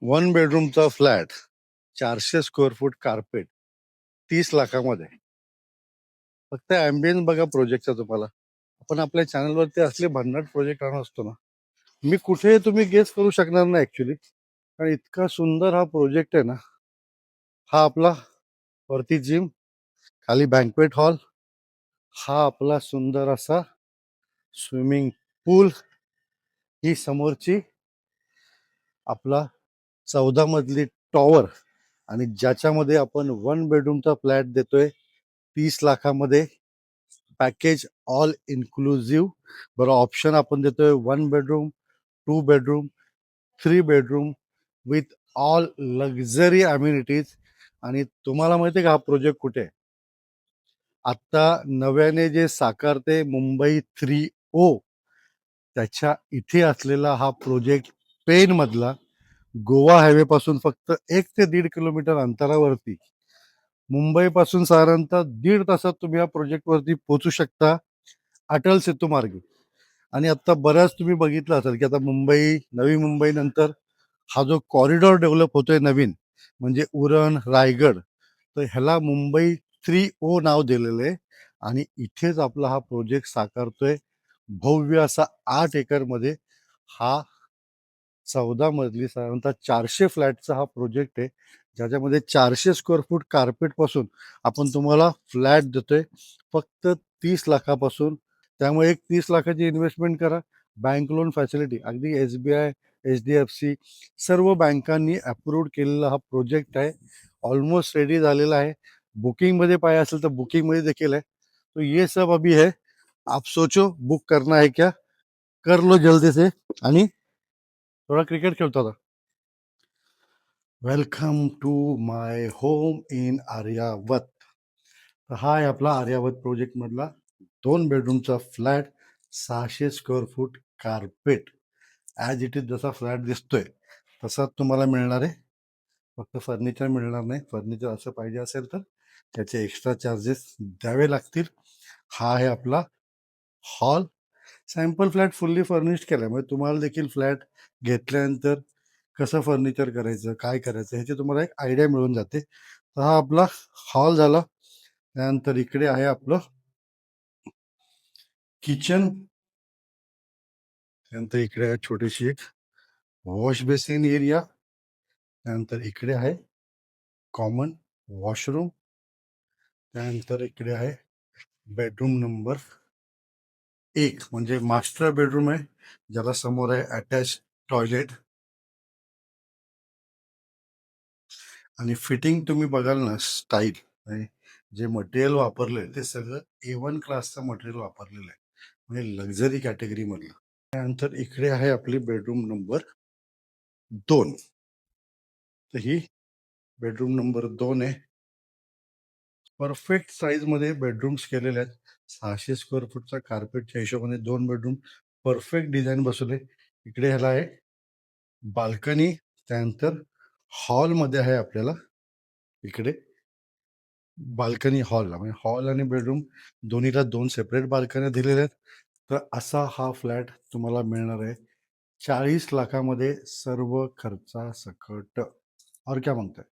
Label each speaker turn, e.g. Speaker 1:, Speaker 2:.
Speaker 1: One बेडरूमचा flat 400 square foot carpet 30 लाखामध्ये. फक्त अँबियन्स बघा प्रोजेक्टचा तुम्हाला. आपण आपल्या चॅनलवरती असले भन्नाट प्रोजेक्ट आणत असतो ना, मी कुठे तुम्ही गेस करू शकणार नाही ऍक्च्युली. कारण इतका सुंदर हा प्रोजेक्ट आहे ना. हा आपला वरती जिम, खाली बँक्वेट हॉल, हा आपला सुंदर असा स्विमिंग पूल, ही समोरची आपला 14 मजली टॉवर, आणि ज्याच्यामध्ये आपण वन बेडरूमचा फ्लॅट देतोय 30 लाखामध्ये. Package all inclusive. बरं, ऑप्शन आपण देतोय 1 bedroom, 2 bedroom, 3 bedroom with all luxury amenities. आणि तुम्हाला माहिती आहे का हा प्रोजेक्ट कुठे आहे? आत्ता नव्याने जे साकारते मुंबई 3O, त्याच्या इथे असलेला हा प्रोजेक्ट, पेन मधला, गोवा हायवे पासून फक्त 1 ते 1.5 किलोमीटर अंतरावरती. मुंबईपासून साधारणतः 1.5 तासात तुम्ही या प्रोजेक्ट वरती पोहोचू शकता, अटल सेतू मार्गे. आणि आता बऱ्याच तुम्ही बघितलं असेल की आता मुंबई, नवी मुंबई नंतर हा जो कॉरिडॉर डेव्हलप होतोय नवीन, म्हणजे उरण, रायगड, तर ह्याला मुंबई 3O नाव दिलेलं आहे. आणि इथेच आपला हा प्रोजेक्ट साकारतोय. भव्य असा 8 एकरमध्ये हा 14 मजली साधारणतः 400 फ्लॅटचा हा प्रोजेक्ट आहे, ज्याच्यामध्ये 400 स्क्वेअर फूट कार्पेट पासून आपण तुम्हाला फ्लॅट देतोय फक्त 30 लाखापासून. त्यामुळे एक 30 लाखाची इन्व्हेस्टमेंट करा. बँक लोन फॅसिलिटी अगदी SBI, HDFC सर्व बँकांनी अप्रूव्ड केलेला हा प्रोजेक्ट आहे. ऑलमोस्ट रेडी झालेला आहे. बुकिंगमध्ये पाहिजे असेल तर बुकिंगमध्ये देखील आहे. तो ये सब अभी है. आप सोचो बुक करना है क्या, कर लो जल्दी से. आणि थोडा क्रिकेट खेळतो आता. Welcome to my home in Aryavat. तर हा आहे आपला आर्यावत प्रोजेक्ट मधला 2 बेडरूमचा flat, 600 square foot carpet. As it is जसा फ्लॅट दिसतोय तसाच तुम्हाला मिळणार आहे. फक्त फर्निचर मिळणार नाही. फर्निचर असं पाहिजे असेल तर त्याचे एक्स्ट्रा चार्जेस द्यावे लागतील. हा आहे आपला hall. Sample flat fully furnished केला, म्हणजे तुम्हाला देखील फ्लॅट घेतल्यानंतर कसं फर्निचर करायचं, काय करायचं, ह्याची तुम्हाला एक आयडिया मिळून जाते. तर हा आपला हॉल झाला. त्यानंतर इकडे आहे आपलं किचन. त्यानंतर इकडे आहे छोटीशी एक वॉश बेसिन एरिया. त्यानंतर इकडे आहे कॉमन वॉशरूम. त्यानंतर इकडे आहे बेडरूम नंबर 1, म्हणजे मास्टर बेडरूम आहे, ज्याला समोर आहे अटॅच टॉयलेट. आणि फिटिंग तुम्ही बघाल ना, स्टाईल, जे मटेरियल वापरले ते सगळं A1 क्लासचं मटेरियल वापरलेलं आहे, म्हणजे लक्झरी कॅटेगरी मधलं. त्यानंतर इकडे आहे आपली बेडरूम नंबर 2. तर ही बेडरूम नंबर 2 आहे. परफेक्ट साईज मध्ये बेडरूम्स केलेले आहेत. 600 स्क्वेअर फूटचा कार्पेटच्या हिशोबाने 2 बेडरूम परफेक्ट डिझाईन बसवले. इकडे ह्याला आहे बाल्कनी. त्यानंतर हॉलमध्ये आहे आपल्याला इकडे बाल्कनी हॉल, म्हणजे हॉल आणि बेडरूम दोन्हीला 2 सेपरेट बाल्कन्या दिलेल्या आहेत. तर असा हा फ्लॅट तुम्हाला मिळणार आहे 40 लाखामध्ये, सर्व खर्चासकट. और क्या मागताय?